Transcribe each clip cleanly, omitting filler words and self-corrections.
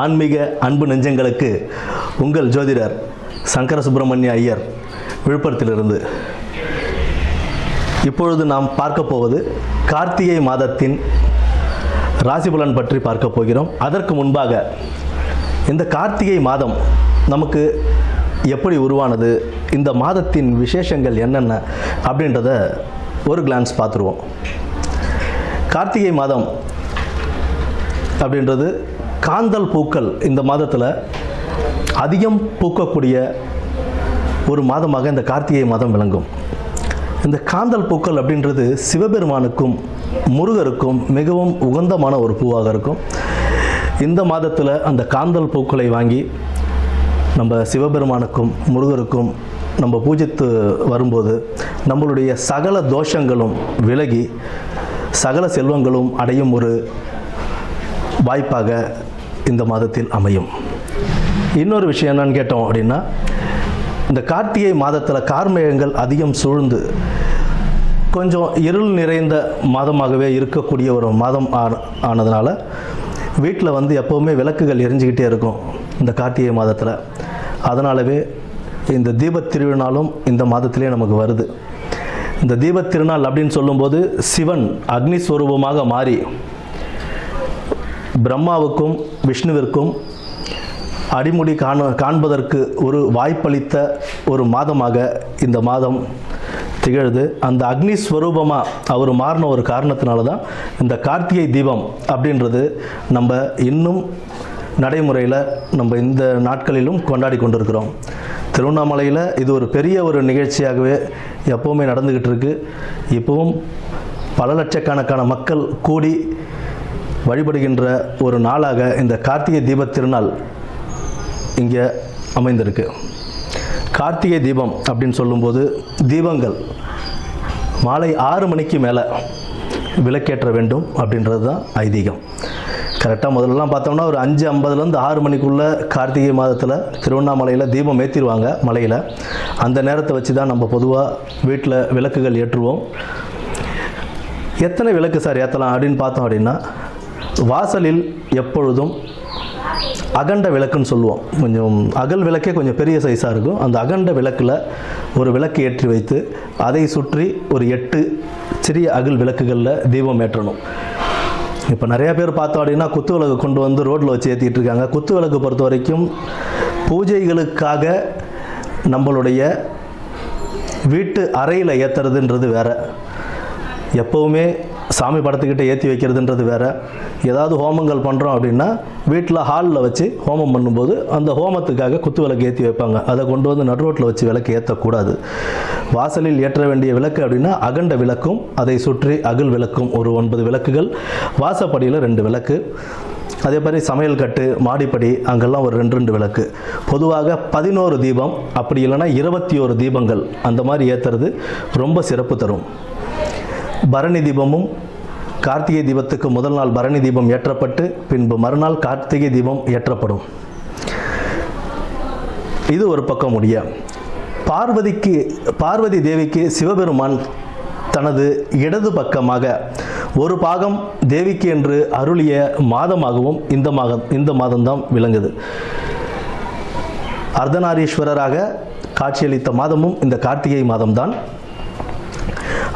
ஆன்மீக அன்பு நெஞ்சங்களுக்கு உங்கள் ஜோதிடர் சங்கர சுப்பிரமணிய ஐயர், விழுப்புரத்திலிருந்து. இப்பொழுது நாம் பார்க்க போவது கார்த்திகை மாதத்தின் ராசி பலன் பற்றி பார்க்க போகிறோம். அதற்கு முன்பாக இந்த கார்த்திகை மாதம் நமக்கு எப்படி உருவானது, இந்த மாதத்தின் விசேஷங்கள் என்னென்ன அப்படின்றத ஒரு கிளான்ஸ் பார்த்துருவோம். கார்த்திகை மாதம் அப்படின்றது காந்தல் பூக்கள் இந்த மாதத்தில் அதிகம் பூக்கக்கூடிய ஒரு மாதமாக இந்த கார்த்திகை மாதம் விளங்கும். இந்த காந்தல் பூக்கள் அப்படின்றது சிவபெருமானுக்கும் முருகருக்கும் மிகவும் உகந்தமான ஒரு பூவாக இருக்கும். இந்த மாதத்தில் அந்த காந்தல் பூக்களை வாங்கி நம்ம சிவபெருமானுக்கும் முருகருக்கும் நம்ம பூஜித்து வரும்போது நம்மளுடைய சகல தோஷங்களும் விலகி சகல செல்வங்களும் அடையும் ஒரு வாய்ப்பாக இந்த மாதத்தில் அமையும். இன்னொரு விஷயம் என்னன்னு கேட்டோம் அப்படின்னா, இந்த கார்த்திகை மாதத்தில் கார்மேகங்கள் அதிகம் சூழ்ந்து கொஞ்சம் இருள் நிறைந்த மாதமாகவே இருக்கக்கூடிய ஒரு மாதம் ஆனதுனால வீட்டில் எப்போவுமே விளக்குகள் எரிஞ்சிக்கிட்டே இருக்கும் இந்த கார்த்திகை மாதத்தில். அதனாலவே இந்த தீபத் திருநாளும் இந்த மாதத்திலே நமக்கு வருது. இந்த தீபத் திருநாள் அப்படின்னு சொல்லும்போது சிவன் அக்னி ஸ்வரூபமாக மாறி பிரம்மாவுக்கும் விஷ்ணுவிற்கும் அடிமுடி காண்பதற்கு ஒரு வாய்ப்பளித்த ஒரு மாதமாக இந்த மாதம் திகழுது. அந்த அக்னி ஸ்வரூபமாக அவர் மாறின ஒரு காரணத்தினால தான் இந்த கார்த்திகை தீபம் அப்படின்றது நம்ம இன்னும் நடைமுறையில் நம்ம இந்த நாட்களிலும் கொண்டாடி கொண்டிருக்கிறோம். திருவண்ணாமலையில் இது ஒரு பெரிய ஒரு நிகழ்ச்சியாகவே எப்போவுமே நடந்துக்கிட்டு இருக்கு. இப்போவும் பல லட்சக்கணக்கான மக்கள் கூடி வழிபடுகின்ற ஒரு நாளாக இந்த கார்த்திகை தீபத் திருநாள் இங்கே அமைந்திருக்கு. கார்த்திகை தீபம் அப்படின்னு சொல்லும்போது தீபங்கள் மாலை 6 மணிக்கு மேலே விளக்கேற்ற வேண்டும் அப்படின்றது தான் ஐதீகம். கரெக்டாக முதல்லலாம் பார்த்தோம்னா ஒரு 5:50 6 மணிக்குள்ளே கார்த்திகை மாதத்தில் திருவண்ணாமலையில் தீபம் ஏற்றிடுவாங்க மலையில். அந்த நேரத்தை வச்சு தான் நம்ம பொதுவாக வீட்டில் விளக்குகள் ஏற்றுவோம். எத்தனை விளக்கு சார் ஏற்றலாம் அப்படின்னு பார்த்தோம் அப்படின்னா, வாசலில் எப்பொழுதும் அகண்ட விளக்குன்னு சொல்லுவோம். கொஞ்சம் அகல் விளக்கே கொஞ்சம் பெரிய சைஸாக இருக்கும். அந்த அகண்ட விளக்கில் ஒரு விளக்கு ஏற்றி வைத்து அதை சுற்றி ஒரு 8 சிறிய அகல் விளக்குகளில் தீபம் ஏற்றணும். இப்போ நிறையா பேர் பார்த்தோம் அப்படின்னா குத்து விளக்கு கொண்டு வந்து ரோட்டில் வச்சு ஏற்றிட்டு இருக்காங்க. குத்து விளக்கு பொறுத்த வரைக்கும் பூஜைகளுக்காக நம்மளுடைய வீட்டு அறையில் ஏற்றுறதுன்றது வேறு, எப்போவுமே சாமி படத்துக்கிட்ட ஏற்றி வைக்கிறதுன்றது வேறு. ஏதாவது ஹோமங்கள் பண்ணுறோம் அப்படின்னா வீட்டில் ஹாலில் வச்சு ஹோமம் பண்ணும்போது அந்த ஹோமத்துக்காக குத்து விளக்கு ஏற்றி வைப்பாங்க. அதை கொண்டு வந்து நடுரோட்டில் வச்சு விளக்கு ஏற்றக்கூடாது. வாசலில் ஏற்ற வேண்டிய விளக்கு அப்படின்னா அகண்ட விளக்கும் அதை சுற்றி அகல் விளக்கும் ஒரு 9 விளக்குகள், வாசப்படியில் 2 விளக்கு, அதே மாதிரி சமையல் கட்டு மாடிப்படி அங்கெல்லாம் ஒரு 2 விளக்கு. பொதுவாக 11 தீபம் அப்படி இல்லைன்னா 21 தீபங்கள் அந்த மாதிரி ஏற்றுறது ரொம்ப சிறப்பு தரும். பரணி தீபமும் கார்த்திகை தீபத்துக்கு முதல் நாள் பரணி தீபம் ஏற்றப்பட்டு பின்பு மறுநாள் கார்த்திகை தீபம் ஏற்றப்படும். இது ஒரு பக்கம் முடிய, பார்வதி தேவிக்கு சிவபெருமான் தனது இடது பக்கமாக ஒரு பாகம் தேவிக்கு என்று அருளிய மாதமாகவும் இந்த மாதம்தான் விளங்குது. அர்த்தநாரீஸ்வரராக காட்சியளித்த மாதமும் இந்த கார்த்திகை மாதம்தான்.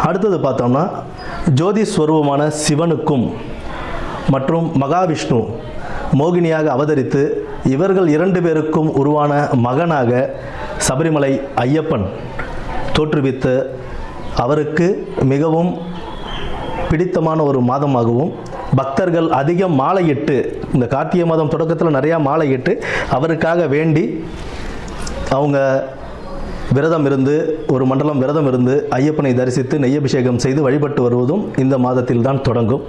அடுத்தது பார்த்தோம்னா, ஜோதி ஸ்வரூபமான சிவனுக்கும் மற்றும் மகாவிஷ்ணு மோகினியாக அவதரித்து இவர்கள் 2 பேருக்கும் உருவான மகனாக சபரிமலை ஐயப்பன் தோற்றுவித்து அவருக்கு மிகவும் பிடித்தமான ஒரு மாதமாகவும் பக்தர்கள் அதிகம் மாலையிட்டு, இந்த கார்த்திகை மாதம் தொடக்கத்தில் நிறையா மாலையிட்டு அவருக்காக வேண்டி அவங்க விரதம் இருந்து ஒரு மண்டலம் விரதம் இருந்து ஐயப்பனை தரிசித்து நெய்யபிஷேகம் செய்து வழிபட்டு வருவதும் இந்த மாதத்தில் தான் தொடங்கும்.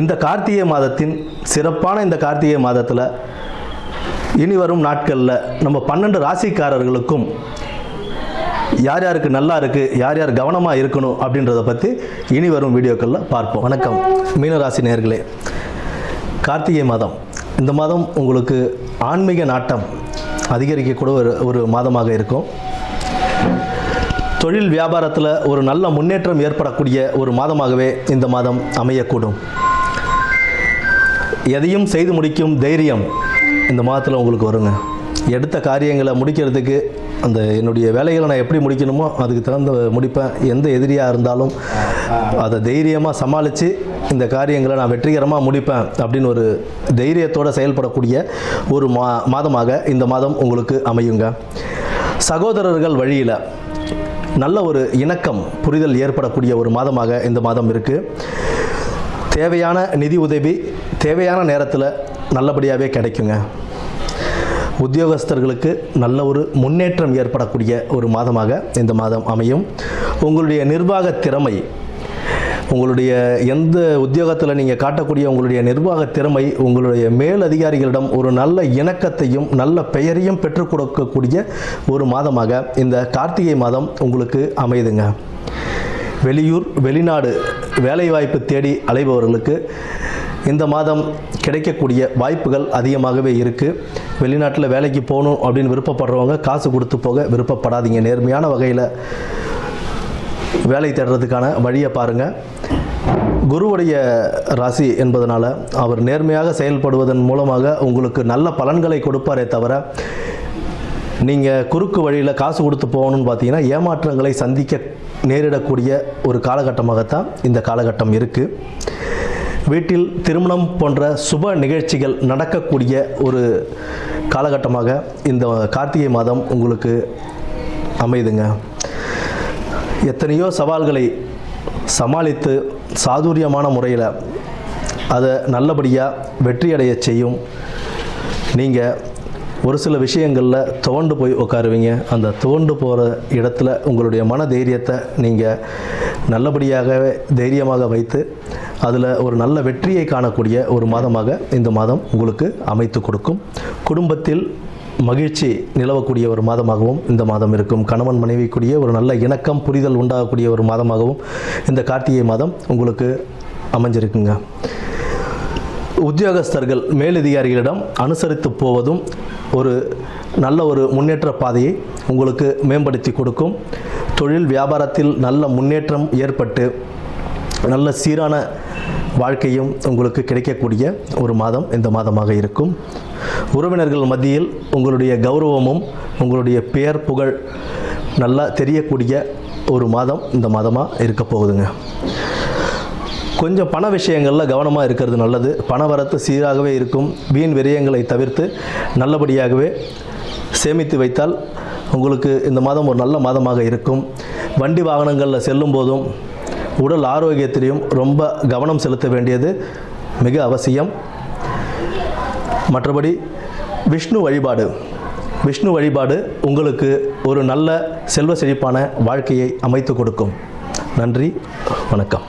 இந்த கார்த்திகை மாதத்தின் சிறப்பான இந்த கார்த்திகை மாதத்தில் இனி வரும் நாட்களில் நம்ம 12 ராசிக்காரர்களுக்கும் யார் யாருக்கு நல்லா இருக்குது, யார் யார் கவனமாக இருக்கணும் அப்படின்றத பற்றி இனி வரும் வீடியோக்களில் பார்ப்போம். வணக்கம் மீனராசி நேயர்களே. கார்த்திகை மாதம், இந்த மாதம் உங்களுக்கு ஆன்மீக நாட்டம் அதிகரிக்கக்கூட ஒரு மாதமாக இருக்கும். தொழில் வியாபாரத்தில் ஒரு நல்ல முன்னேற்றம் ஏற்படக்கூடிய ஒரு மாதமாகவே இந்த மாதம் அமையக்கூடும். எதையும் செய்து முடிக்கும் தைரியம் இந்த மாதத்தில் உங்களுக்கு வருங்க. எடுத்த காரியங்களை முடிக்கிறதுக்கு அந்த என்னுடைய வேலைகளை நான் எப்படி முடிக்கணுமோ அதுக்கு தகுந்த முடிப்பேன். எந்த எதிரியாக இருந்தாலும் அதை தைரியமாக சமாளித்து இந்த காரியங்களை நான் வெற்றிகரமாக முடிப்பேன் அப்படின்னு ஒரு தைரியத்தோடு செயல்படக்கூடிய ஒரு மாதமாக இந்த மாதம் உங்களுக்கு அமையுங்க. சகோதரர்கள் வழியில் நல்ல ஒரு இணக்கம் புரிதல் ஏற்படக்கூடிய ஒரு மாதமாக இந்த மாதம் இருக்குது. தேவையான நிதி உதவி தேவையான நேரத்தில் நல்லபடியாகவே கிடைக்குங்க. உத்தியோகஸ்தர்களுக்கு நல்ல ஒரு முன்னேற்றம் ஏற்படக்கூடிய ஒரு மாதமாக இந்த மாதம் அமையும். உங்களுடைய நிர்வாக திறமை, உங்களுடைய எந்த உத்தியோகத்தில் நீங்கள் காட்டக்கூடிய உங்களுடைய நிர்வாக திறமை உங்களுடைய மேல் அதிகாரிகளிடம் ஒரு நல்ல இணக்கத்தையும் நல்ல பெயரையும் பெற்றுக் கொடுக்கக்கூடிய ஒரு மாதமாக இந்த கார்த்திகை மாதம் உங்களுக்கு அமையுதுங்க. வெளியூர் வெளிநாடு வேலைவாய்ப்பு தேடி அலைபவர்களுக்கு இந்த மாதம் கிடைக்கக்கூடிய வாய்ப்புகள் அதிகமாகவே இருக்குது. வெளிநாட்டில் வேலைக்கு போகணும் அப்படின்னு விருப்பப்படுறவங்க காசு கொடுத்து போக விருப்பப்படாதீங்க. நேர்மையான வகையில் வேலை தேடுறதுக்கான வழியை பாருங்கள். குருவுடைய ராசி என்பதனால் அவர் நேர்மையாக செயல்படுவதன் மூலமாக உங்களுக்கு நல்ல பலன்களை கொடுப்பாரே தவிர நீங்கள் குறுக்கு வழியில் காசு கொடுத்து போகணும்னு பார்த்தீங்கன்னா ஏமாற்றங்களை சந்திக்க நேரிடக்கூடிய ஒரு காலகட்டமாகத்தான் இந்த காலகட்டம் இருக்குது. வீட்டில் திருமணம் போன்ற சுப நிகழ்ச்சிகள் நடக்கக்கூடிய ஒரு காலகட்டமாக இந்த கார்த்திகை மாதம் உங்களுக்கு அமையுதுங்க. எத்தனையோ சவால்களை சமாளித்து சாதுரியமான முறையில் அதை நல்லபடியாக வெற்றியடைய செய்யும். நீங்கள் ஒரு சில விஷயங்களில் துவண்டு போய் உட்காருவீங்க. அந்த துவண்டு போகிற இடத்துல உங்களுடைய மன தைரியத்தை நீங்கள் நல்லபடியாகவே தைரியமாக வைத்து அதில் ஒரு நல்ல வெற்றியை காணக்கூடிய ஒரு மாதமாக இந்த மாதம் உங்களுக்கு அமைத்து கொடுக்கும். குடும்பத்தில் மகிழ்ச்சி நிலவக்கூடிய ஒரு மாதமாகவும் இந்த மாதம் இருக்கும். கணவன் மனைவிக்குரிய ஒரு நல்ல இணக்கம் புரிதல் உண்டாகக்கூடிய ஒரு மாதமாகவும் இந்த கார்த்திகை மாதம் உங்களுக்கு அமைஞ்சிருக்குங்க. உத்தியோகஸ்தர்கள் மேலதிகாரிகளிடம் அனுசரித்து போவதும் ஒரு நல்ல ஒரு முன்னேற்ற பாதையை உங்களுக்கு மேம்படுத்தி கொடுக்கும். தொழில் வியாபாரத்தில் நல்ல முன்னேற்றம் ஏற்பட்டு நல்ல சீரான வாழ்க்கையும் உங்களுக்கு கிடைக்கக்கூடிய ஒரு மாதம் இந்த மாதமாக இருக்கும். உறவினர்கள் மத்தியில் உங்களுடைய கௌரவமும் உங்களுடைய பெயர் புகழ் நல்லா தெரியக்கூடிய ஒரு மாதம் இந்த மாதமாக இருக்க போகுதுங்க. கொஞ்சம் பண விஷயங்களில் கவனமாக இருக்கிறது நல்லது. பண வரத்து சீராகவே இருக்கும். வீண் விரயங்களை தவிர்த்து நல்லபடியாகவே சேமித்து வைத்தால் உங்களுக்கு இந்த மாதம் ஒரு நல்ல மாதமாக இருக்கும். வண்டி வாகனங்களில் செல்லும் போதும் உடல் ஆரோக்கியத்திலையும் ரொம்ப கவனம் செலுத்த வேண்டியது மிக அவசியம். மற்றபடி விஷ்ணு வழிபாடு உங்களுக்கு ஒரு நல்ல செல்வ செழிப்பான வாழ்க்கையை அமைத்து கொடுக்கும். நன்றி, வணக்கம்.